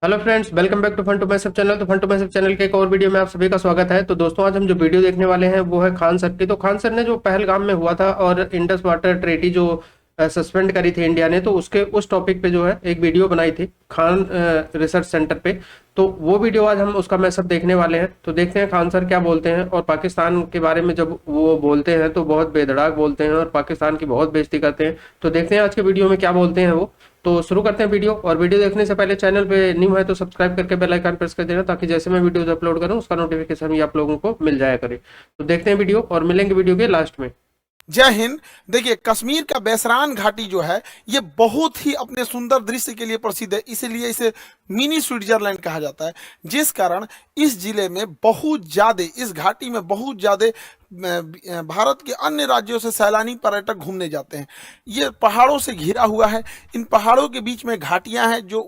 Hello friends, welcome back to fun to mashup channel. तो fun to mashup channel के एक और video में आप सभी का स्वागत है। तो दोस्तों, आज हम जो वीडियो देखने वाले हैं वो है खान सर की। तो खान सर ने जो पहलगाम में हुआ था और इंडस वाटर ट्रेटी जो सस्पेंड करी थी इंडिया ने, तो उसके उस टॉपिक पे जो है एक वीडियो बनाई थी खान रिसर्च सेंटर पे। तो वो वीडियो आज हम उसका मैसअप देखने वाले हैं। तो देखते हैं खान सर क्या बोलते हैं। और पाकिस्तान के बारे में जब वो बोलते हैं तो बहुत बेधड़क बोलते हैं और पाकिस्तान की बहुत बेइज्जती करते हैं। तो देखते हैं आज के वीडियो में क्या बोलते हैं वो। तो शुरू करते हैं वीडियो। और वीडियो देखने से पहले चैनल पे न्यू है तो सब्सक्राइब करके बेल आइकन प्रेस कर देना, ताकि जैसे मैं वीडियोज अपलोड करूं उसका नोटिफिकेशन भी आप लोगों को मिल जाया करे। तो देखते हैं वीडियो और मिलेंगे वीडियो के लास्ट में। जय हिंद। देखिए, कश्मीर का बैसरान घाटी जो है ये बहुत ही अपने सुंदर दृश्य के लिए प्रसिद्ध है, इसीलिए इसे मिनी स्विट्जरलैंड कहा जाता है। जिस कारण इस जिले में बहुत ज्यादा, इस घाटी में बहुत ज्यादा भारत के अन्य राज्यों से सैलानी पर्यटक घूमने जाते हैं। ये पहाड़ों से घिरा हुआ है। इन पहाड़ों के बीच में घाटियां हैं जो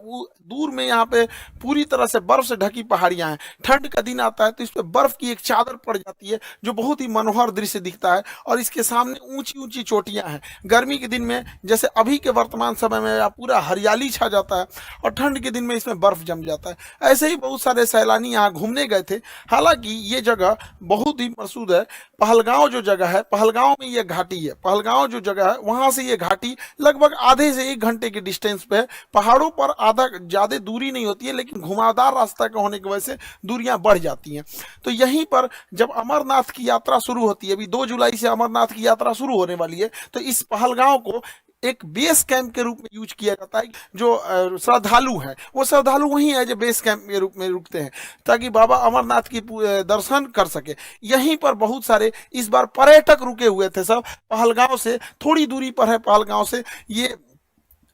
दूर में यहाँ पे पूरी तरह से बर्फ से ढकी पहाड़ियां हैं। ठंड का दिन आता है तो इस पे बर्फ की एक चादर पड़ जाती है जो बहुत ही मनोहर दृश्य दिखता है। और इसके सामने ऊंची ऊंची चोटियां हैं। गर्मी के दिन में जैसे अभी के वर्तमान समय में पूरा हरियाली छा जाता है और ठंड के दिन में इसमें बर्फ जम जाता है। ऐसे ही बहुत सारे सैलानी यहाँ घूमने गए थे। हालांकि ये जगह बहुत ही प्रसिद्ध है। पहलगांव जो जगह है, पहलगांव में ये घाटी है। पहलगांव जो जगह है वहां से ये घाटी लगभग आधे से 1 घंटे के डिस्टेंस पे है। पहाड़ों पर आधा ज्यादा दूरी नहीं होती है, लेकिन घुमावदार रास्ता का होने की वजह से दूरियां बढ़ जाती हैं। तो यहीं पर जब अमरनाथ की यात्रा शुरू होती है, अभी 2 जुलाई से अमरनाथ की यात्रा शुरू होने वाली है, तो इस पहलगांव को एक बेस कैंप के रूप में यूज किया जाता है। जो श्रद्धालु हैं वो श्रद्धालु वही है जो बेस कैंप के रूप में रुकते हैं, ताकि बाबा अमरनाथ की दर्शन कर सके। यहीं पर बहुत सारे इस बार पर्यटक रुके हुए थे। सब पहलगांव से थोड़ी दूरी पर है। पहलगांव से ये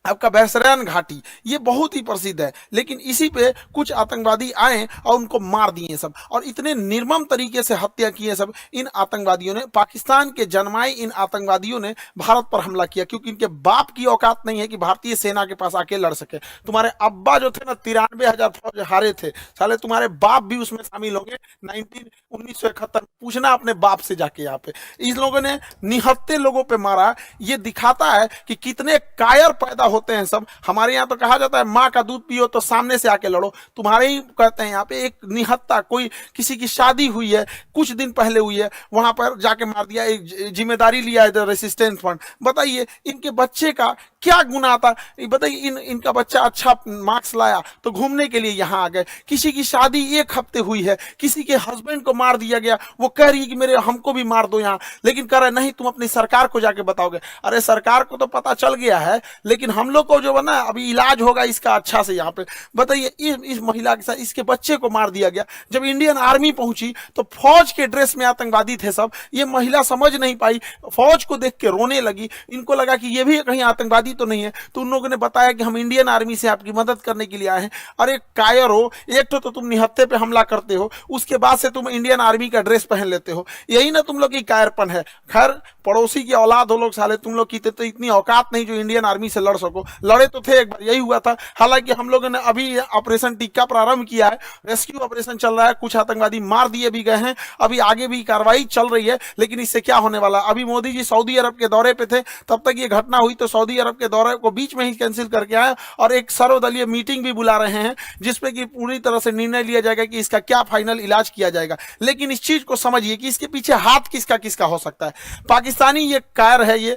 आपका बैसरान घाटी ये बहुत ही प्रसिद्ध है, लेकिन इसी पे कुछ आतंकवादी आए और उनको मार दिए सब, और इतने निर्मम तरीके से हत्या किए सब। इन आतंकवादियों ने, पाकिस्तान के जन्माए इन आतंकवादियों ने भारत पर हमला किया, क्योंकि इनके बाप की औकात नहीं है कि भारतीय सेना के पास आके लड़ सके। तुम्हारे अब्बा जो थे ना, 93,000 फौज हारे थे, साले तुम्हारे बाप भी उसमें शामिल होंगे 1971। पूछना अपने बाप से जाके। यहाँ पे इस लोगों ने निहत्ते लोगों पे मारा। ये दिखाता है कि कितने कायर पैदा होते हैं सब। हमारे यहाँ तो कहा जाता है माँ का दूध पियो तो सामने से आके लड़ो। तुम्हारे ही कहते हैं यहाँ पे एक निहत्ता, कोई किसी की शादी हुई है, कुछ दिन पहले हुई है, वहां पर जाके मार दिया। एक जिम्मेदारी लिया है रेसिस्टेंस फंड। बताइए इनके बच्चे का क्या गुनाह था? बताइए, इनका बच्चा अच्छा मार्क्स लाया तो घूमने के लिए यहाँ आ गए। किसी की शादी 1 हफ्ते हुई है, किसी के हस्बैंड को मार दिया गया, वो कह रही है कि मेरे हमको भी मार दो यहाँ, लेकिन कह रहे नहीं तुम अपनी सरकार को जाके बताओगे। अरे सरकार को तो पता चल गया है, लेकिन हम लोग को जो है ना अभी इलाज होगा इसका अच्छा से। यहाँ पे बताइए इस महिला के साथ इसके बच्चे को मार दिया गया। जब इंडियन आर्मी पहुंची तो फौज के ड्रेस में आतंकवादी थे सब। ये महिला समझ नहीं पाई, फौज को देख के रोने लगी। इनको लगा कि ये भी कहीं आतंकवादी तो नहीं है, तो उन लोगों ने बताया कि हम इंडियन आर्मी से आपकी मदद करने के लिए आए हैं। अरे कायर हो, एक तो तुम निहत्ते पे हमला करते हो, उसके बाद से तुम इंडियन आर्मी का ड्रेस पहन लेते हो। यही ना तुम लोग की कायरपन है। खैर, पड़ोसी की औलाद हो लोग साले, तुम लोग की तो इतनी औकात नहीं जो इंडियन आर्मी से लड़ सको। लड़े तो थे एक बार, यही हुआ था। हालांकि हम लोगों ने अभी ऑपरेशन टिक्का प्रारंभ किया है, रेस्क्यू ऑपरेशन चल रहा है। कुछ आतंकवादी मार दिए भी गए हैं, अभी आगे भी कार्रवाई चल रही है। लेकिन इससे क्या होने वाला? अभी मोदी जी सऊदी अरब के दौरे पे थे, तब तक ये घटना हुई, तो सऊदी अरब के दौरे को बीच में ही कैंसिल करके आए और एक सर्वदलीय मीटिंग भी बुला रहे हैं, जिसपे कि पूरी तरह से निर्णय लिया जाएगा कि इसका क्या फाइनल इलाज किया जाएगा। लेकिन इस चीज को समझिए कि इसके पीछे हाथ किसका किसका हो सकता है। पाकिस्तानी ये कायर है। ये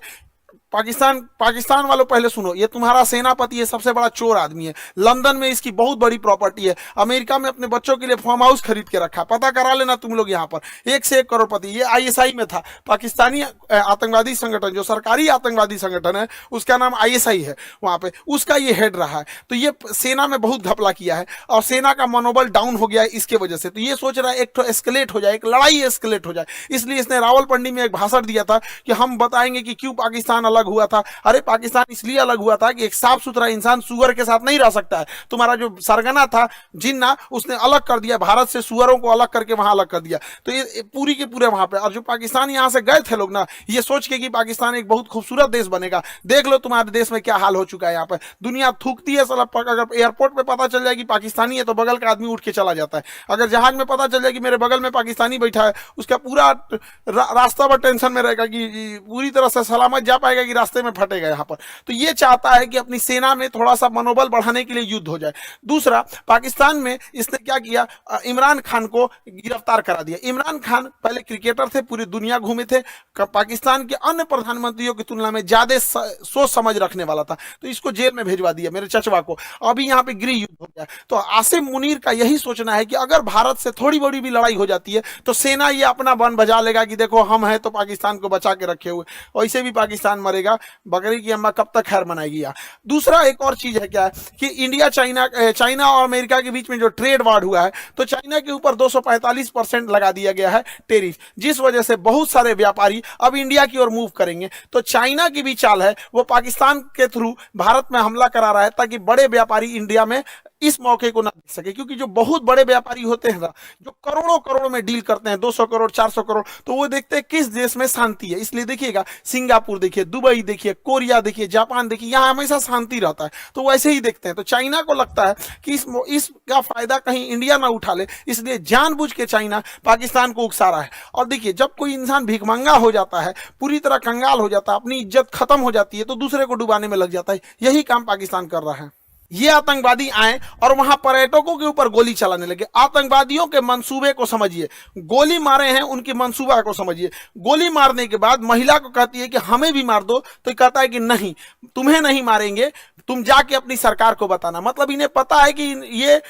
पाकिस्तान वालों पहले सुनो, ये तुम्हारा सेनापति है, सबसे बड़ा चोर आदमी है। लंदन में इसकी बहुत बड़ी प्रॉपर्टी है। अमेरिका में अपने बच्चों के लिए फार्म हाउस खरीद के रखा, पता करा लेना तुम लोग। यहाँ पर 1 से 1 करोड़पति। ये आईएसआई में था, पाकिस्तानी आतंकवादी संगठन, जो सरकारी आतंकवादी संगठन है उसका नाम आईएसआई है, वहां पे उसका ये हेड रहा है। तो ये सेना में बहुत घपला किया है और सेना का मनोबल डाउन हो गया है इसके वजह से। तो ये सोच रहा है एक तो एस्केलेट हो जाए, एक लड़ाई एस्केलेट हो जाए। इसलिए इसने रावलपिंडी में एक भाषण दिया था कि हम बताएंगे कि क्यों पाकिस्तान अलग हुआ था। अरे पाकिस्तान इसलिए अलग हुआ था कि एक साफ सुथरा इंसान सुअर के साथ नहीं रह सकता है। तुम्हारा जो सरगना था जिन्ना, उसने अलग कर दिया भारत से, सुअरों को अलग करके वहां अलग कर दिया। तो ये पूरी के पूरे वहां पे, और जो पाकिस्तान यहां से गए थे लोग ना, ये सोच के कि पाकिस्तान एक बहुत खूबसूरत देश बनेगा। देख लो तुम्हारे देश में क्या हाल हो चुका है। यहाँ पे दुनिया थूकती है साला। अगर एयरपोर्ट पे पता चल जाए कि पाकिस्तानी है तो बगल का आदमी उठ के चला जाता है। अगर जहाज में पता चल जाए कि मेरे बगल में पाकिस्तानी बैठा है, उसका पूरा रास्ता पर टेंशन में रहेगा कि पूरी तरह से सलामत जा पाएगा कि रास्ते में फटेगा यहाँ पर। तो ये चाहता है कि अपनी सेना में थोड़ा सा मनोबल बढ़ाने के लिए युद्ध हो जाए। दूसरा, पाकिस्तान में इसने क्या किया, इमरान खान को गिरफ्तार करा दिया। इमरान खान पहले क्रिकेटर थे, पूरी दुनिया घूमे थे, पाकिस्तान के अन्य प्रधानमंत्रियों की तुलना में ज्यादा सोच समझ रखने वाला था, तो इसको जेल में भेजवा दिया मेरे चचवा को। अभी यहाँ पे गृह युद्ध हो गया। तो आसिम मुनीर का यही सोचना है कि अगर भारत से थोड़ी बड़ी भी लड़ाई हो जाती है तो सेना ये अपना बन बजा लेगा कि देखो हम हैं तो पाकिस्तान को बचा के रखे हुए, वैसे भी पाकिस्तान मरेगा, बकरी की अम्मा कब तक खैर मनाएगी। दूसरा एक और चीज है क्या है कि इंडिया चाइना और अमेरिका के बीच में जो ट्रेड वार हुआ है, तो चाइना के ऊपर 245% लगा दिया गया है टेरिफ, जिस वजह से बहुत सारे व्यापारी अब इंडिया की ओर मूव करेंगे। तो चाइना की भी चाल है, वो पाकिस्तान के थ्रू भारत में हमला करा रहा है ताकि बड़े व्यापारी इंडिया में इस मौके को ना देख सके, क्योंकि जो बहुत बड़े व्यापारी होते हैं ना, जो करोड़ों करोड़ में डील करते हैं, 200 करोड़ 400 करोड़, तो वो देखते हैं किस देश में शांति है। इसलिए देखिएगा, सिंगापुर देखिए, दुबई देखिए, कोरिया देखिए, जापान देखिए, यहाँ हमेशा शांति रहता है, तो वैसे ही देखते हैं। तो चाइना को लगता है कि इसका फायदा कहीं इंडिया ना उठा ले, इसलिए जानबूझ के चाइना पाकिस्तान को उकसा रहा है। और देखिए, जब कोई इंसान भिखमंगा हो जाता है, पूरी तरह कंगाल हो जाता है, अपनी इज्जत खत्म हो जाती है, तो दूसरे को डुबाने में लग जाता है। यही काम पाकिस्तान कर रहा है। ये आतंकवादी आए और वहां पर्यटकों के ऊपर गोली चलाने लगे। आतंकवादियों के मंसूबे को समझिए, गोली मारे हैं उनके मंसूबा को समझिए। गोली मारने के बाद महिला को कहती है कि हमें भी मार दो, तो कहता है कि नहीं, तुम्हें नहीं मारेंगे, तुम जाके अपनी सरकार को बताना। मतलब इन्हें पता है कि ये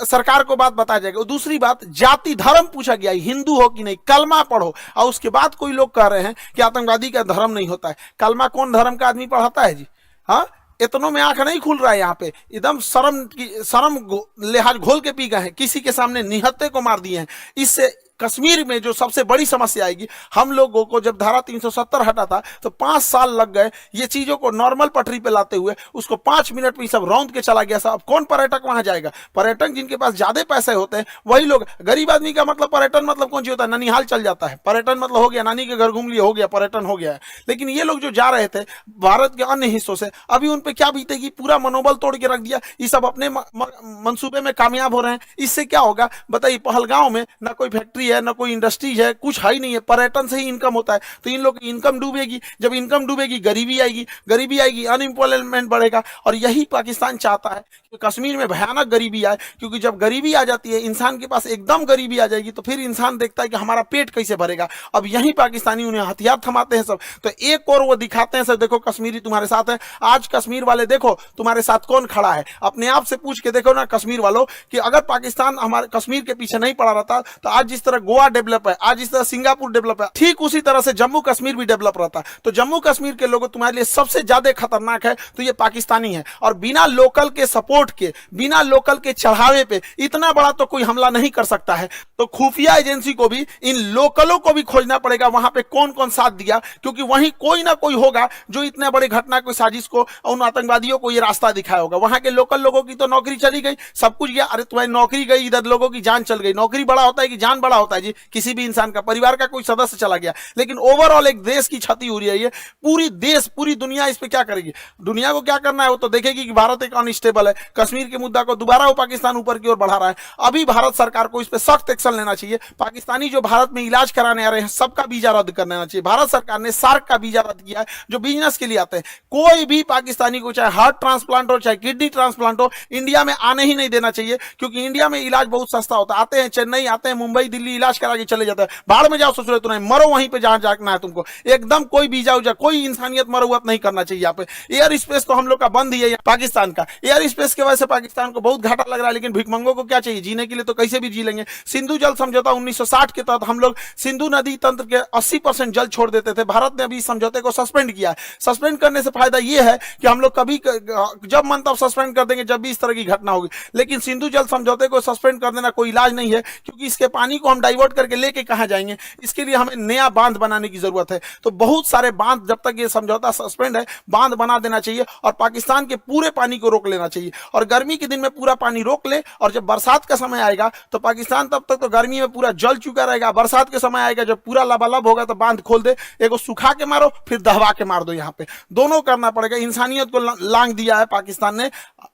सरकार को बात बताया जाएगा। दूसरी बात, जाति धर्म पूछा गया, हिंदू हो कि नहीं, कलमा पढ़ो। और उसके बाद कोई लोग कह रहे हैं कि आतंकवादी का धर्म नहीं होता है। कलमा कौन धर्म का आदमी पढ़ाता है जी? हाँ, इतनों में आंख नहीं खुल रहा है यहाँ पे, एकदम शर्म लिहाज घोल के पी गए हैं, किसी के सामने निहत्थे को मार दिए हैं। इससे कश्मीर में जो सबसे बड़ी समस्या आएगी, हम लोगों को जब धारा 370 हटा था तो 5 साल लग गए ये चीजों को नॉर्मल पटरी पे लाते हुए, उसको 5 मिनट में सब रौंद के चला गया। साहब, कौन पर्यटक वहां जाएगा? पर्यटक जिनके पास ज्यादा पैसे होते हैं वही लोग। गरीब आदमी का मतलब पर्यटन मतलब कौन सी होता है? ननिहाल चल जाता है, पर्यटन मतलब हो गया नानी के घर घूम लिया, हो गया पर्यटन, हो गया है। लेकिन ये लोग जो जा रहे थे भारत के अन्य हिस्सों से, अभी उन पे क्या बीतेगी? पूरा मनोबल तोड़ के रख दिया। ये सब अपने मंसूबे में कामयाब हो रहे हैं। इससे क्या होगा बताइए? पहलगांव में ना कोई फैक्ट्री है, ना कोई इंडस्ट्री है, कुछ है ही नहीं है, पर्यटन से ही इनकम होता है। तो इन लोग की इनकम डूबेगी, जब इनकम डूबेगी गरीबी आएगी, अनएम्प्लॉयमेंट बढ़ेगा। और यही पाकिस्तान चाहता है कि कश्मीर में भयानक गरीबी आए, क्योंकि जब गरीबी आ जाती है, इंसान के पास एकदम गरीबी आ जाएगी, तो फिर इंसान देखता है कि हमारा पेट कैसे भरेगा। अब यही पाकिस्तानी उन्हें हथियार थमाते हैं सब। तो एक और वो दिखाते हैं सब, देखो कश्मीरी तुम्हारे साथ है। आज कश्मीर वाले देखो तुम्हारे साथ कौन खड़ा है, अपने आप से पूछ के देखो ना कश्मीर वालों, कि अगर पाकिस्तान हमारे कश्मीर के पीछे नहीं पड़ा रहता, तो आज जिस तरह गोवा डेवलप है, आज इस तरह सिंगापुर डेवलप है, ठीक उसी तरह से जम्मू कश्मीर भी डेवलप रहता। तो जम्मू कश्मीर के लोग तुम्हारे लिए सबसे ज्यादा खतरनाक है तो ये पाकिस्तानी है। और बिना लोकल के सपोर्ट के, बिना लोकल के चढ़ावे पे इतना बड़ा तो कोई हमला नहीं कर सकता है। तो खुफिया एजेंसी को भी इन लोकलों को भी खोजना पड़ेगा, वहां पे कौन कौन साथ दिया, क्योंकि वहीं कोई ना कोई होगा जो इतने बड़े घटना को, साजिश को, उन आतंकवादियों को ये रास्ता दिखाया होगा। वहां के लोकल लोगों की तो नौकरी चली गई, सब कुछ गया। अरे तुम्हारी नौकरी गई, इधर लोगों की जान चल गई। नौकरी बड़ा होता है कि जान बड़ा होता है जी? किसी भी इंसान का, परिवार का कोई सदस्य चला गया, लेकिन ओवरऑल एक देश की क्षति हो रही है। पूरी दुनिया इस पे क्या करेगी? दुनिया को क्या करना है? वो तो देखेगी कि भारत एक अनस्टेबल है। कश्मीर के मुद्दा को दोबारा वो पाकिस्तान ऊपर की ओर बढ़ा रहा है। अभी भारत सरकार को इस पे सख्त एक्शन लेना चाहिए। पाकिस्तानी जो भारत में इलाज कराने आ रहे हैं, सबका वीजा रद्द कर देना चाहिए। भारत सरकार ने सार्क का वीजा रद्द किया है, जो बिजनेस के लिए आते हैं। कोई भी पाकिस्तानी को, चाहे हार्ट ट्रांसप्लांट हो, चाहे किडनी ट्रांसप्लांट हो, इंडिया में आने ही नहीं देना चाहिए, क्योंकि इंडिया में इलाज बहुत सस्ता होता है। आते हैं चेन्नई, आते हैं मुंबई, दिल्ली, इलाज करा के चले जाते हैं। बाहर में जाओ, सोच रहे तो नहीं, मरो वहीं पे जहां जाना है तुमको। एकदम कोई वीजा उजा, कोई इंसानियत मरौवत नहीं करना चाहिए यहाँ पे। एयर स्पेस तो हम लोग का बंद ही है पाकिस्तान का। एयर स्पेस की वजह से पाकिस्तान को बहुत घाटा लग रहा है, लेकिन भिखमंगों को क्या चाहिए? जीने के लिए तो कैसे भी जी लेंगे। सिंधु जल समझौता 1960 के तहत हम लोग सिंधु नदी तंत्र के 80% जल छोड़ देते थे। भारत ने अभी समझौते को सस्पेंड किया है। सस्पेंड करने से फायदा यह है कि हम लोग कभी जब मन तब सस्पेंड कर देंगे, जब भी इस तरह की घटना होगी। लेकिन सिंधु जल समझौते को सस्पेंड कर देना कोई इलाज नहीं है, क्योंकि इसके पानी को हम डाइवर्ट करके लेके कहां जाएंगे? इसके लिए हमें नया बांध बनाने की जरूरत है। तो बहुत सारे बांध, जब तक ये समझौता सस्पेंड है, बांध बना देना चाहिए और पाकिस्तान के पूरे पानी को रोक लेना चाहिए। और गर्मी के दिन में पूरा पानी रोक ले, और जब बरसात का समय आएगा तो पाकिस्तान तब तक तो गर्मी में पूरा जल चुका रहेगा। बरसात के समय आएगा जब पूरा लबालब होगा, तो बांध खोल दे, एगो सुखा के मारो, फिर दहवा के मार दो। यहाँ पे दोनों करना पड़ेगा। इंसानियत को लांग दिया है पाकिस्तान ने।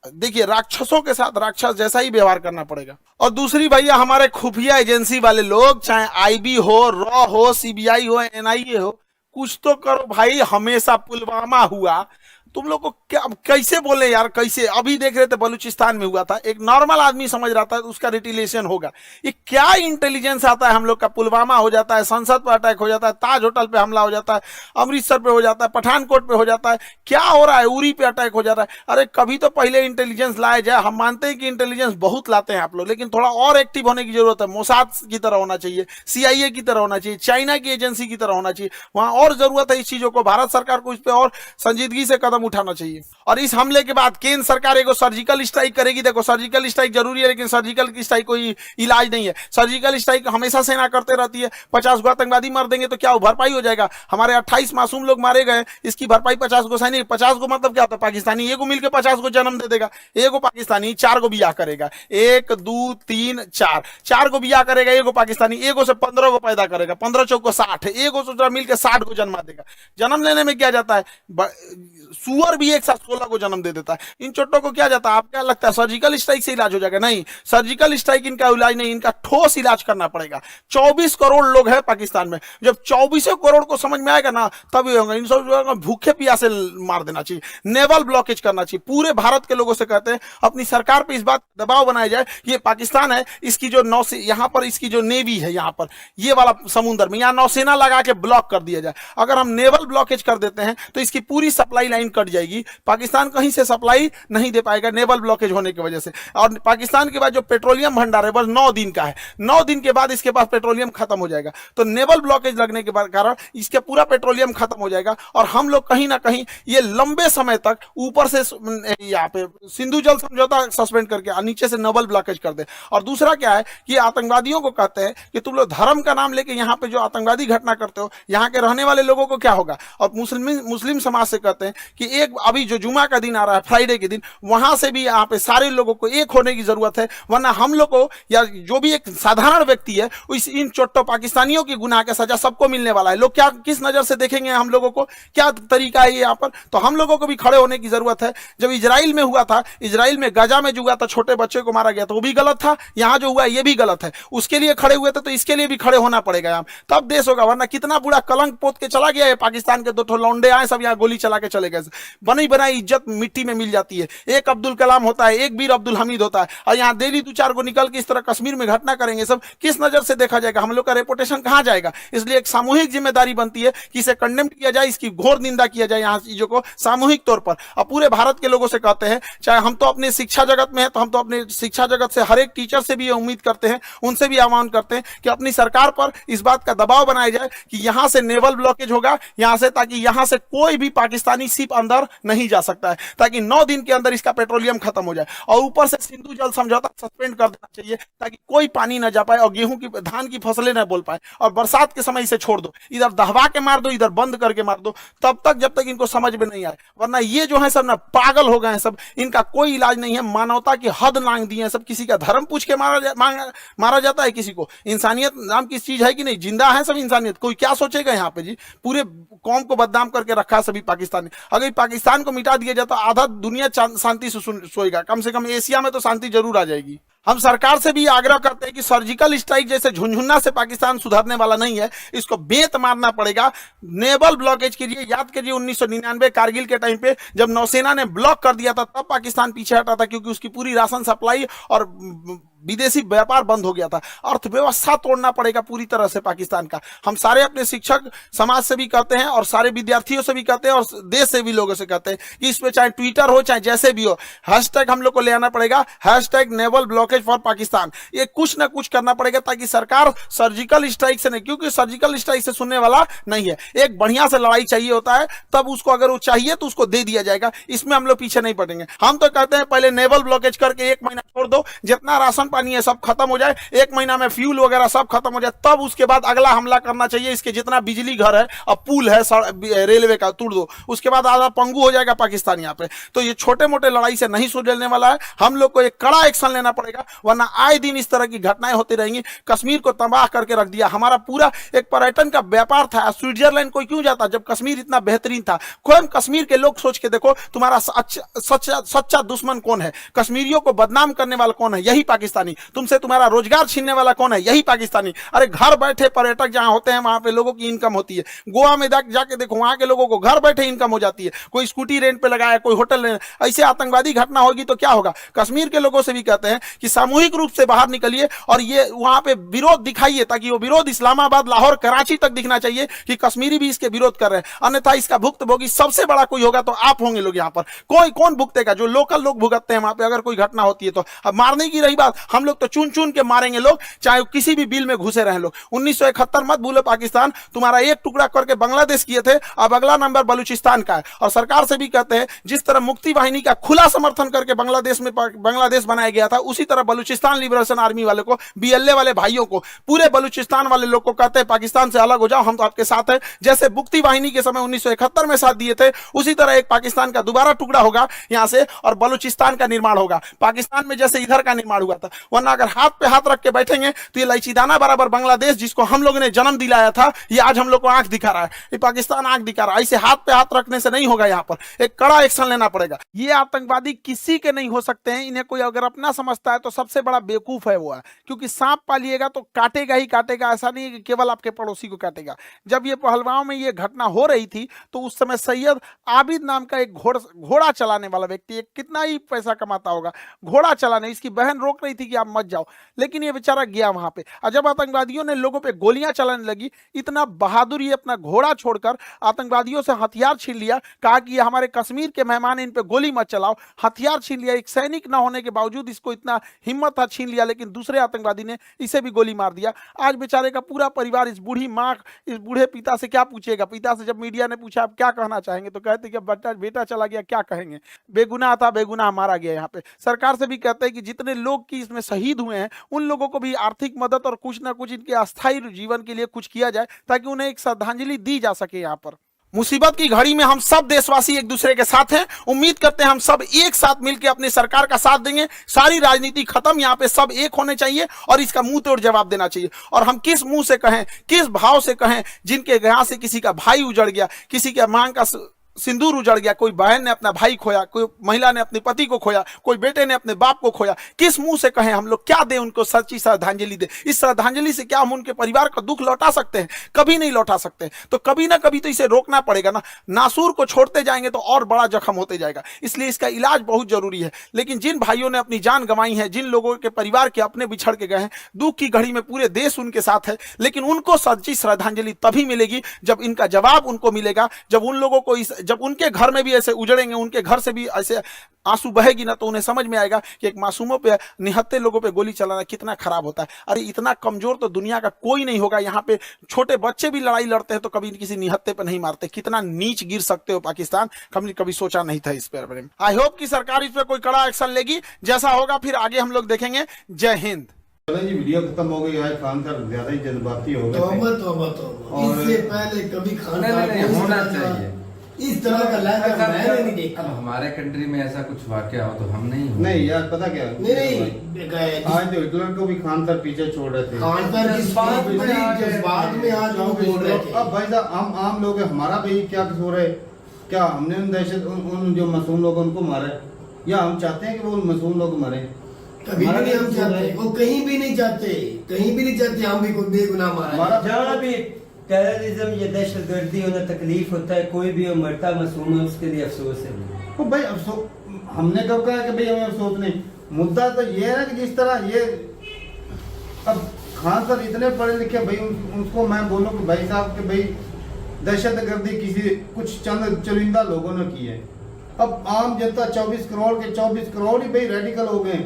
देखिए, राक्षसों के साथ राक्षस जैसा ही व्यवहार करना पड़ेगा। और दूसरी भैया, हमारे खुफिया एजेंसी वाले लोग, चाहे आईबी हो, रॉ हो, सीबीआई हो, एनआईए हो, कुछ तो करो भाई, हमेशा पुलवामा हुआ, तुम लोग को क्या कैसे बोले यार, कैसे? अभी देख रहे थे बलूचिस्तान में हुआ था, एक नॉर्मल आदमी समझ रहा था उसका रिटिलेशन होगा। ये क्या इंटेलिजेंस आता है हम लोग का? पुलवामा हो जाता है, संसद पर अटैक हो जाता है, ताज होटल पे हमला हो जाता है, अमृतसर पे हो जाता है, पठानकोट पे हो जाता है, क्या हो रहा है? उरी पे अटैक हो जाता है। अरे कभी तो पहले इंटेलिजेंस लाया जाए। हम मानते हैं कि इंटेलिजेंस बहुत लाते हैं आप लोग, लेकिन थोड़ा और एक्टिव होने की जरूरत है। मोसाद की तरह होना चाहिए, CIA की तरह होना चाहिए, चाइना की एजेंसी की तरह होना चाहिए। वहां और जरूरत है इस चीजों को। भारत सरकार को इस पर और संजीदगी से कदम उठाना चाहिए। और इस हमले के बाद केंद्र सरकार एक सर्जिकल स्ट्राइक करेगी। देखो, सर्जिकल स्ट्राइक जरूरी है, लेकिन सर्जिकल की स्ट्राइक कोई इलाज नहीं है। सर्जिकल स्ट्राइक हमेशा सेना करते रहती है। 50 गो आतंकवादी मार देंगे तो क्या भरपाई हो जाएगा? हमारे 28 मासूम लोग मारे गए, इसकी भरपाई 50 गो सैनिक। 50 गो मतलब क्या होता है? पाकिस्तानी एगो मिलकर 50 गो जन्म दे देगा। एगो पाकिस्तानी 4 गो बियाह करेगा, 1 2 3 4, 4 गो बियाह करेगा एगो पाकिस्तानी, एगो से 15 गो पैदा करेगा, 15 चौको 60, एगो से मिलकर 60 गो जन्मा देगा। जन्म लेने में क्या जाता है? सुअर भी एक साथ 16 को जन्म दे देता है। इन चोटों को क्या जाता है? आप क्या लगता है सर्जिकल स्ट्राइक से इलाज हो जाएगा? नहीं, सर्जिकल स्ट्राइक इनका इलाज नहीं, इनका ठोस इलाज करना पड़ेगा। 24 करोड़ लोग हैं पाकिस्तान में। जब 24 करोड़ को समझ में आएगा ना, तभी होगा। इन सब भूखे प्यासे मार देना चाहिए, नेवल ब्लॉकेज करना चाहिए। पूरे भारत के लोगों से कहते हैं अपनी सरकार पर इस बात दबाव बनाया जाए। ये पाकिस्तान है, इसकी जो यहाँ पर इसकी जो नेवी है, यहाँ पर ये वाला समुद्र में यहाँ नौसेना लगा के ब्लॉक कर दिया जाए। अगर हम नेवल ब्लॉकेज कर देते हैं तो इसकी पूरी सप्लाई लाइन कट जाएगी। पाकिस्तान कहीं से सप्लाई नहीं दे पाएगा नेवल ब्लॉकेज होने की वजह से। और पाकिस्तान के बाद जो पेट्रोलियम भंडार है बस 9 दिन का है। 9 दिन के बाद इसके पास पेट्रोलियम खत्म हो जाएगा। तो नेवल ब्लॉकेज लगने के कारण इसका पूरा पेट्रोलियम खत्म हो जाएगा और हम लोग कहीं ना कहीं ये लंबे समय तक ऊपर से यहाँ पे सिंधु जल समझौता सस्पेंड करके नीचे से नेवल ब्लॉकेज कर दे। और दूसरा क्या है कि आतंकवादियों को कहते हैं कि तुम लोग धर्म का नाम लेके यहाँ पे जो आतंकवादी घटना करते हो, यहाँ के रहने वाले लोगों को क्या होगा? और मुस्लिम समाज से कहते हैं कि एक अभी जो जुमा का दिन आ रहा है, फ्राइडे के दिन, वहां से भी यहाँ पे सारे लोगों को एक होने की जरूरत है। वरना हम लोग को या जो भी एक साधारण व्यक्ति है इन चोट्टो पाकिस्तानियों की गुनाह का सजा सबको मिलने वाला है। लोग क्या किस नजर से देखेंगे हम लोगों को? क्या तरीका है ये यहाँ पर? तो हम लोगों को भी खड़े होने की जरूरत है। जब इजराइल में हुआ था, इजराइल में गाजा में जो हुआ था, छोटे बच्चे को मारा गया था, वो भी गलत था। यहाँ जो हुआ ये भी गलत है। उसके लिए खड़े हुए थे तो इसके लिए भी खड़े होना पड़ेगा यहाँ, तब देश होगा। वरना कितना बुरा कलंक पोत के चला गया है पाकिस्तान के। 2 लौंडे आए, सब यहाँ गोली चला के चले गए। बनी बनाई इज्जत मिट्टी में मिल जाती है। एक अब्दुल कलाम होता है, एक वीर अब्दुल हमीद होता है, और यहाँ डेली 2-4 को निकल के इस तरह कश्मीर में घटना करेंगे। सब किस नजर से देखा जाएगा? हम लोग का रेपुटेशन कहाँ जाएगा? इसलिए एक सामूहिक जिम्मेदारी बनती है कि इसे कंडेम किया जाए, इसकी घोर निंदा किया जाए यहाँ चीजों को सामूहिक तौर पर। और पूरे भारत के लोगों से कहते हैं, चाहे हम तो अपने शिक्षा जगत में है, तो हम तो अपने शिक्षा जगत से हर एक टीचर से भी उम्मीद करते हैं, उनसे भी आह्वान करते हैं कि अपनी सरकार पर इस बात का दबाव बनाया जाए कि यहां से नेवल ब्लॉकेज होगा यहां से, ताकि यहां से कोई भी पाकिस्तानी शिप अंदर नहीं जा सकता है, ताकि 9 दिन के अंदर इसका पेट्रोलियम खत्म हो जाए। और ऊपर से सिंधु जल समझौता सस्पेंड कर देना चाहिए, ताकि कोई पानी ना जा पाए और गेहूं की धान की फसलें ना बोल पाए। और बरसात के समय इसे छोड़ दो, इधर दहवा के मार दो, इधर बंद करके मार दो, तब तक जब तक इनको समझ में नहीं आए। वरना ये जो है सब ना पागल हो गए हैं सब, इनका कोई इलाज नहीं है। मानवता की हद लांघ दी है सब। किसी का धर्म पूछ के मारा जाता है किसी को। इंसानियत नाम की चीज है कि नहीं? जिंदा है सब इंसानियत। कोई क्या सोचेगा यहाँ पे जी? पूरे कौम को बदनाम करके रखा सभी पाकिस्तान। अगर पाकिस्तान को मिटा दिया जाए तो आधा दुनिया शांति से सोएगा। कम से कम एशिया में तो शांति जरूर आ जाएगी। हम सरकार से भी आग्रह करते हैं कि सर्जिकल स्ट्राइक जैसे झुनझुना से पाकिस्तान सुधरने वाला नहीं है, इसको बेत मारना पड़ेगा। नेवल ब्लॉकेज कीजिए। याद कीजिए 1999 कारगिल के टाइम पे जब नौसेना ने ब्लॉक कर दिया था, तब पाकिस्तान पीछे हटा था, क्योंकि उसकी पूरी राशन सप्लाई और विदेशी व्यापार बंद हो गया था। अर्थव्यवस्था तोड़ना पड़ेगा पूरी तरह से पाकिस्तान का। हम सारे अपने शिक्षक समाज से भी कहते हैं और सारे विद्यार्थियों से भी कहते हैं और देश से भी लोगों से कहते हैं कि इस पे चाहे ट्विटर हो चाहे जैसे भी हो, हैशटैग हम लोग को ले आना पड़ेगा, hashtag naval blockage for Pakistan. ये कुछ ना कुछ करना पड़ेगा ताकि सरकार सर्जिकल स्ट्राइक से नहीं, क्योंकि सर्जिकल स्ट्राइक से सुनने वाला नहीं है। एक बढ़िया से लड़ाई चाहिए होता है, तब उसको अगर वो चाहिए तो उसको दे दिया जाएगा। इसमें हम लोग पीछे नहीं पड़ेंगे। हम तो कहते हैं पहले नेवल ब्लॉकेज करके 1 महीना छोड़ दो, जितना राशन पानी है सब खत्म हो जाए, 1 महीना में फ्यूल वगैरह सब खत्म हो जाए, तब उसके बाद अगला हमला करना चाहिए। इसके जितना बिजली घर है और पुल है रेलवे का तोड़ दो, उसके बाद आधा पंगु हो जाएगा पाकिस्तान यहाँ पे। तो ये छोटे मोटे लड़ाई से नहीं सुलझने वाला है। हम लोग को एक कड़ा एक्शन लेना पड़ेगा, वरना आए दिन इस तरह की घटनाएं होती रहेंगी। कश्मीर को तबाह करके रख दिया। हमारा पूरा एक पर्यटन का व्यापार था। स्विट्जरलैंड कोई क्यों जाता जब कश्मीर इतना बेहतरीन था? खुद कश्मीर के लोग सोच के देखो, तुम्हारा सच्चा दुश्मन कौन है? कश्मीरियों को बदनाम करने वाला कौन है? यही पाकिस्तानी। पाकिस्तानी, तुमसे तुम्हारा रोजगार छीनने वाला कौन है? यही पाकिस्तानी। अरे घर बैठे पर्यटक जहां होते हैं वहां पे लोगों की इनकम होती है। गोवा में जाके देखो, वहां के लोगों को घर बैठे इनकम हो जाती है। कोई स्कूटी रेंट पे लगाया, कोई होटल रेंट। ऐसे आतंकवादी घटना होगी तो क्या होगा? कश्मीर के लोगों से भी कहते हैं कि सामूहिक रूप से बाहर निकलिए और ये वहां पे विरोध दिखाइए, ताकि वो विरोध इस्लामाबाद, लाहौर, कराची तक दिखना चाहिए कि कश्मीरी भी इसके विरोध कर रहे हैं। अन्यथा इसका भुक्तभोगी सबसे बड़ा कोई होगा तो आप होंगे लोग। यहाँ पर कोई कौन भुगतेगा? जो लोकल लोग भुगतते हैं वहां पे अगर कोई घटना होती है तो। अब मारने की रही बात, हम लोग तो चुन चुन के मारेंगे लोग, चाहे किसी भी बिल में घुसे रहे लोग। 1971 मत भूलो पाकिस्तान, तुम्हारा एक टुकड़ा करके बांग्लादेश किए थे, अब अगला नंबर बलूचिस्तान का है। और सरकार से भी कहते हैं जिस तरह मुक्ति वाहिनी का खुला समर्थन करके बांग्लादेश बनाया गया था, उसी तरह बलूचिस्तान लिबरेशन आर्मी वाले को, बीएलए वाले भाइयों को, पूरे बलूचिस्तान वाले लोग को कहते हैं पाकिस्तान से अलग हो जाओ, हम तो आपके साथ हैं। जैसे मुक्ति वाहिनी के समय 1971 में साथ दिए थे, उसी तरह एक पाकिस्तान का दोबारा टुकड़ा होगा यहां से और बलूचिस्तान का निर्माण होगा। पाकिस्तान में जैसे इधर का निर्माण हुआ था। वरना अगर हाथ पे हाथ रख के बैठेंगे तो ये इलायचीदाना बराबर बांग्लादेश, जिसको हम लोगों ने जन्म दिलाया था, ये आज हम लोग को आंख दिखा रहा है। ये पाकिस्तान आंख दिखा रहा है। ऐसे हाथ पे हाथ रखने से नहीं होगा। यहाँ पर एक कड़ा एक्शन लेना पड़ेगा। ये आतंकवादी किसी के नहीं हो सकते हैं। इन्हें कोई अगर अपना समझता है तो सबसे बड़ा बेवकूफ है वो है, क्योंकि सांप पालिएगा तो काटेगा ही काटेगा। ऐसा नहीं है कि केवल आपके पड़ोसी को काटेगा। जब ये पहलगांव में ये घटना हो रही थी तो उस समय सैयद आबिद नाम का एक घोड़ा चलाने वाला व्यक्ति, एक कितना ही पैसा कमाता होगा घोड़ा चलाने, इसकी बहन रोक रही थी कि आप मत जाओ, लेकिन ये बेचारा गया वहां पे। और जब आतंकवादियों ने लोगों पे गोलियां चलाने लगी, इतना बहादुर ये अपना घोड़ा छोड़कर आतंकवादियों से हथियार छीन लिया। कहा कि ये हमारे कश्मीर के मेहमान, इन पे गोली मत चलाओ। हथियार छीन लिया। एक सैनिक ना होने के बावजूद इसको इतना हिम्मत था, छीन लिया। लेकिन दूसरे आतंकवादी ने इसे भी गोली मार दिया। आज बेचारे का पूरा परिवार, इस बूढ़ी माँ, इस बूढ़े पिता से क्या पूछेगा? पिता से जब मीडिया ने पूछा आप क्या कहना चाहेंगे, तो कहते कि बेटा चला गया, क्या कहेंगे? बेगुनाह था, बेगुनाह मारा गया। यहाँ पे सरकार से भी कहते हैं कि जितने लोग की इसमें शहीद हुए हैं उन लोगों को भी आर्थिक मदद और कुछ ना कुछ इनके अस्थायी जीवन के लिए कुछ किया जाए, ताकि उन्हें एक श्रद्धांजलि दी जा सके। यहाँ पर मुसीबत की घड़ी में हम सब देशवासी एक दूसरे के साथ हैं। उम्मीद करते हैं हम सब एक साथ मिलकर अपनी सरकार का साथ देंगे। सारी राजनीति खत्म, यहाँ पे सब एक होने चाहिए और इसका मुंह तोड़ जवाब देना चाहिए। और हम किस मुंह से कहें, किस भाव से कहें? जिनके यहाँ से किसी का भाई उजड़ गया, किसी के मांग का सिंदूर उजड़ गया, कोई बहन ने अपना भाई खोया, कोई महिला ने अपने पति को खोया, कोई बेटे ने अपने बाप को खोया। किस मुंह से कहें हम लोग? क्या दें उनको सच्ची श्रद्धांजलि दें? इस श्रद्धांजलि से क्या हम उनके परिवार का दुख लौटा सकते हैं? कभी नहीं लौटा सकते। तो कभी ना कभी तो इसे रोकना पड़ेगा ना। नासूर को छोड़ते जाएंगे तो और बड़ा जख्म होते जाएगा। इसलिए इसका इलाज बहुत जरूरी है। लेकिन जिन भाइयों ने अपनी जान गंवाई है, जिन लोगों के परिवार के अपने बिछड़ के गए हैं, दुख की घड़ी में पूरे देश उनके साथ है। लेकिन उनको सच्ची श्रद्धांजलि तभी मिलेगी जब इनका जवाब उनको मिलेगा। जब उन लोगों को जब उनके घर में भी ऐसे उजड़ेंगे, उनके घर से भी ऐसे आंसू बहेगी ना, तो उन्हें समझ में आएगा कि एक मासूमों पे, निहत्थे लोगों पे गोली चलाना कितना खराब होता है। अरे इतना कमजोर तो दुनिया का कोई नहीं होगा। यहाँ पे छोटे बच्चे भी लड़ाई लड़ते हैं तो कभी किसी निहत्थे पे नहीं मारते। कितना नीच गिर सकते हो पाकिस्तान, कभी सोचा नहीं था इस पर। आई होप कि सरकार इस पर कोई कड़ा एक्शन लेगी। जैसा होगा फिर आगे हम लोग देखेंगे। जय हिंद। जी वीडियो खत्म हो गई। आज खान साहब ज्यादा ही जज्बाती हो गए और इससे पहले कभी खान साहब होना चाहिए इस तरह का लहजा मैंने नहीं देखा। अब हमारे कंट्री में ऐसा कुछ वाकया हो तो हम नहीं यार, पता क्या नहीं आज तो हिटलर को भी खान सर पीछे छोड़ रहे थे। खान सर जज्बात में आज वो बोल रहे थे। अब भाई साहब हम आम लोग हैं, हमारा भी क्या कसूर है? क्या हमने उन दहशत उन जो मासूम लोगों उनको मारा, या हम चाहते हैं कि वो उन मासूम लोग मरे? कभी भी नहीं हम चाहते, वो कहीं भी नहीं चाहते, कहीं भी नहीं चाहते हम भी कोई बेगुनाह मारा। जहाँ भी टेररिज्म या दहशतगर्दी उन्हें तकलीफ होता है, कोई भी मरता मासूम है, उसके लिए अफसोस है। तो भाई अफसोस हमने कब कहा कि भाई हमें अफसोस नहीं? मुद्दा तो ये है ना कि जिस तरह ये अब खान सर इतने पढ़े लिखे, भाई उनको मैं बोलूँ कि भाई साहब कि भाई दहशतगर्दी किसी कुछ चंद चुनिंदा लोगों ने की है। अब आम जनता 24 करोड़ के 24 करोड़ ही भाई रेडिकल हो गए।